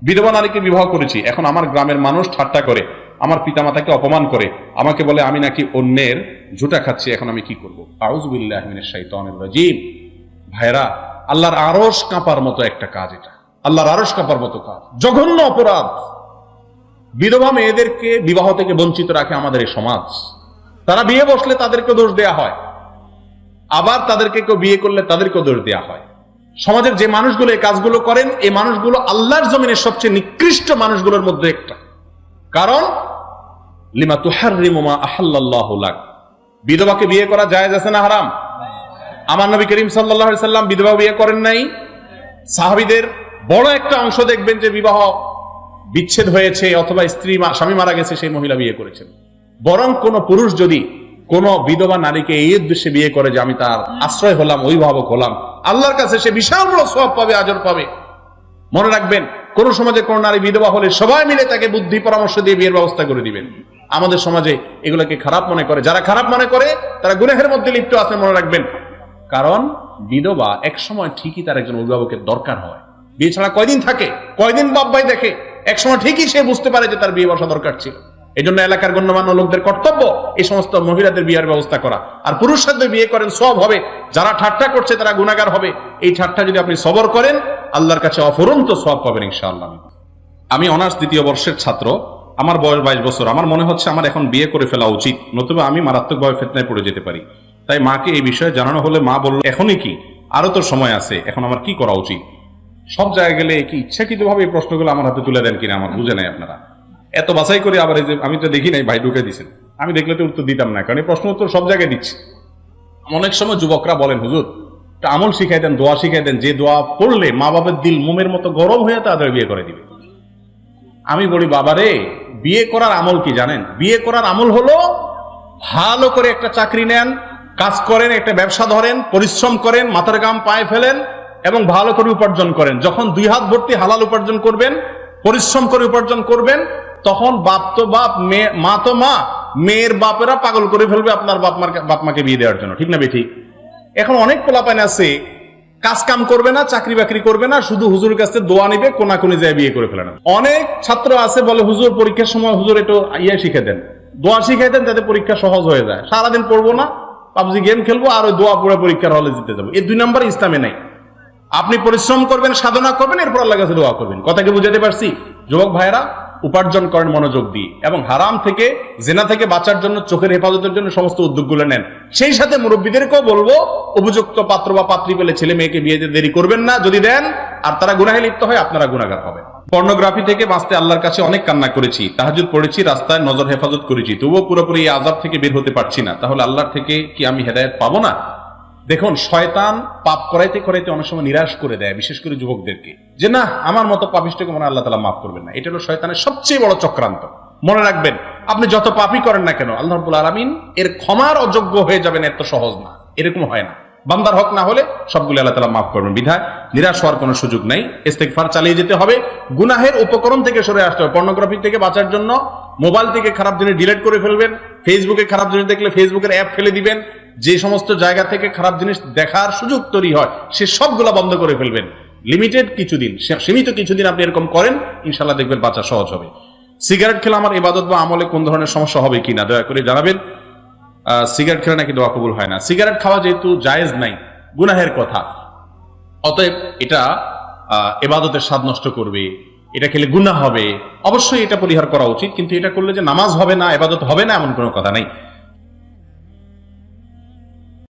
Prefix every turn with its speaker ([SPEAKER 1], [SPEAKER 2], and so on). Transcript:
[SPEAKER 1] বিধবা নারীকে বিবাহ করেছি, এখন আমার গ্রামের মানুষ ঠাট্টা করে, আমার পিতামাতাকে অপমান করে, আমাকে বলে আমি নাকি অন্যের ঝুটা খাচ্ছি, এখন আমি কি করবো? আউযু বিল্লাহি মিনাশ শাইতানির রাজীম। ভাইরা, আল্লাহর আরশ কাঁপার মতো একটা কাজ এটা, আল্লাহর আরশ কাঁপার মতো কাজ, জঘন্য অপরাধ। বিধবা মেয়েদেরকে বিবাহ থেকে বঞ্চিত রাখে আমাদের এই সমাজ। তারা বিয়ে বসলে তাদেরকে দোষ দেয়া হয়, আবার তাদেরকে কেউ বিয়ে করলে তাদেরকেও দোষ দেয়া হয়। সমাজের যে মানুষগুলো এই কাজগুলো করেন, এই মানুষগুলো আল্লাহর জমিনের সবচেয়ে নিকৃষ্ট মানুষগুলোর মধ্যে একটা। কারণ লিমা তুহাররিমু মা আহাল্লাল্লাহু লাক, বিধবাকে বিয়ে করা জায়েজ আছে না হারাম? আমার নবী করিম সাল্লাল্লাহু আলাইহি সাল্লাম বিধবা বিয়ে করেন নাই। সাহাবীদের বড় একটা অংশ দেখবেন যে বিবাহ বিচ্ছেদ হয়েছে অথবা স্বামী মারা গেছে, সেই মহিলা বিয়ে করেছেন। বরং কোন পুরুষ যদি কোন বিধবা নারীকে এই উদ্দেশ্যে বিয়ে করে যে আমি তার আশ্রয় হলাম, অভিভাবক হলাম, আল্লাহর কাছে সে বিশাল বড় সওয়াব পাবে, আজর পাবে। মনে রাখবেন, কোন সমাজে কোন নারী বিধবা হলে সবাই মিলে তাকে বুদ্ধি পরামর্শ দিয়ে বিয়ের ব্যবস্থা করে দিবেন। আমাদের সমাজে এগুলোকে খারাপ মনে করে, যারা খারাপ মনে করে তারা গুনাহের মধ্যে লিপ্ত আছে, মনে রাখবেন। কারণ বিধবা এক সময় ঠিকই তার একজন অভিভাবকের দরকার হয়। বিয়ে ছাড়া কয়দিন থাকে, কয়দিন বাপ ভাই দেখে, এক সময় ঠিকই সে বুঝতে পারে যে তার বিয়ে বসা দরকার ছিল। এই জন্য এলাকার গণ্যমান্য লোকদের কর্তব্য এই সমস্ত মহিলাদের বিয়ের ব্যবস্থা করা। আর পুরুষ সাথে বিয়ে করেন, সব হবে। যারা ঠাট্টা করছে তারা গুনাহগার হবে। এই ঠাট্টা যদি আপনি সবর করেন, আল্লাহর কাছে অফুরন্ত সওয়াব পাবেন ইনশাআল্লাহ। আমি অনার্স দ্বিতীয় বর্ষের ছাত্র, আমার বয়স 22 বছর। আমার মনে হচ্ছে আমার এখন বিয়ে করে ফেলা উচিত, নতুবা আমি মারাত্মকভাবে ফিতনায় পড়ে যেতে পারি। তাই মাকে এই বিষয়ে জানানো হলে মা বলল, এখনই কি, আরো তো সময় আছে, এখন আমার কি করা উচিত? সব জায়গায় গেলে কি ইচ্ছাকৃতভাবে এই প্রশ্নগুলো আমার হাতে তুলে দেন কিনা আমার বুঝে নাই। আপনারা এত বাছাই করে আবার এই যে আমি তো দেখি নাই, ভাই ঢুকে দিচ্ছেন, আমি দেখলে তো উত্তর দিতাম না, কারণ এই প্রশ্ন উত্তর সব জায়গায় দিচ্ছি। অনেক সময় যুবকরা বলেন, হুজুর একটা আমল শিখাই দেন, দোয়া শিখাই দেন, যে দোয়া পড়লে মা বাবার দিল মোমের মতো গরম হয়ে তাদের বিয়ে করে দিবে। আমি বলি, বাবারে, বিয়ে করার আমল কি জানেন? বিয়ে করার আমল হলো ভালো করে একটা চাকরি নেন, কাজ করেন, একটা ব্যবসা ধরেন, পরিশ্রম করেন, মাথার ঘাম পায়ে ফেলেন এবং ভালো করে উপার্জন করেন। যখন 2 হাত ভর্তি হালাল উপার্জন করবেন, পরিশ্রম করে উপার্জন করবেন, তখন বাপ তো বাপ, মা তো মা, মেয়ের বাপেরা পাগল করে ফেলবে আপনার বাপ মাকে বিয়ে দেওয়ার জন্য, ঠিক না বেঠিক? এখন অনেক পোলাপাইন আছে, কাজ কাম করবে না, চাকরি বাকরি করবে না, শুধু হুজুরের কাছে দোয়া নিবে, কোনাকুনি যায় বিয়ে করে ফেলে না। অনেক ছাত্র আছে বলে, হুজুর পরীক্ষার সময় হুজুর একটু শিখে দেন, দোয়া শিখে দেন, যাতে পরীক্ষা সহজ হয়ে যায়। সারাদিন পড়বো না, পাবজি গেম খেলবো আর ওই দোয়া পড়ে পরীক্ষার হলে জিতে যাবো। এই 2 নম্বর ইসলামে নাই। আপনি পরিশ্রম করবেন, সাধনা করবেন, এরপর আল্লাহর কাছে দোয়া করবেন। কথাকে বুঝাতে পারছি? যুবক ভাইরা, উপার্জন করেন মনোযোগ দিয়ে এবং হারাম থেকে, জেনা থেকে বাঁচার জন্য, চোখের হেফাজতের জন্য সমস্ত উদ্যোগগুলো নেন। সেই সাথে মুরব্বীদেরকেও বলবো, উপযুক্ত পাত্র বা পাত্রী পেলে ছেলে মেয়েকে বিয়েতে দেরি করবেন না। যদি দেন আর তারা গুনাহে লিপ্ত হয়, আপনারা গুনাহগার হবেন। পর্নোগ্রাফি থেকে বাঁচতে আল্লাহর কাছে অনেক কান্না করেছি, তাহাজ্জুদ পড়েছি, রাস্তায় নজর হেফাজত করেছি, তবুও পুরোপুরি এই আযাব থেকে বের হতে পারছি না। তাহলে আল্লাহর থেকে কি আমি হেদায়েত পাবো না? দেখুন, শয়তান পাপ করাইতে করাইতে অনেক সময় নিরাশ করে দেয়, বিশেষ করে যুবকদেরকে, যে না, আমার মতো পাপিষ্ঠকে মনে আল্লাহ তাআলা মাফ করবেন না। এটা হলো শয়তানের সবচেয়ে বড় চক্রান্ত। মনে রাখবেন, আপনি যত পাপই করেন না কেন, আল্লাহ রাব্বুল আলামিন এর ক্ষমার অযোগ্য হয়ে যাবেন, এত সহজ না, এরকম হয় না। বান্দার হক না হলে সবগুলো আল্লাহ তাআলা মাফ করবেন। বিধায় নিরাশ হওয়ার কোনো সুযোগ নাই, ইস্তেগফার চালিয়ে যেতে হবে, গুনাহের উপকরণ থেকে সরে আসতে হবে। পর্নোগ্রাফি থেকে বাঁচার জন্য মোবাইল থেকে খারাপ জিনিস ডিলিট করে ফেলবেন, ফেসবুকে খারাপ জিনিস দেখলে ফেসবুকের অ্যাপ ফেলে দিবেন, যে সমস্ত জায়গা থেকে খারাপ জিনিস দেখার সুযোগ তৈরি হয় সে সবগুলা বন্ধ করে ফেলবেন। লিমিটেড কিছুদিন, সীমিত কিছুদিন আপনি এরকম করেন, ইনশাআল্লাহ দেখবেন বাঁচা সহজ হবে। সিগারেট খেলে আমার ইবাদত বা আমলে কোন ধরনের সমস্যা হবে কিনা দয়া করে জানাবেন। সিগারেট খেলে নাকি দোয়া কবুল হয় না। সিগারেট খাওয়া যেহেতু জায়েজ নাই, গুনাহের কথা, অতএব এটা ইবাদতের স্বাদ নষ্ট করবে, এটা খেলে গুনাহ হবে, অবশ্যই এটা পরিহার করা উচিত। কিন্তু এটা করলে যে নামাজ হবে না, ইবাদত হবে না, এমন কোনো কথা নাই।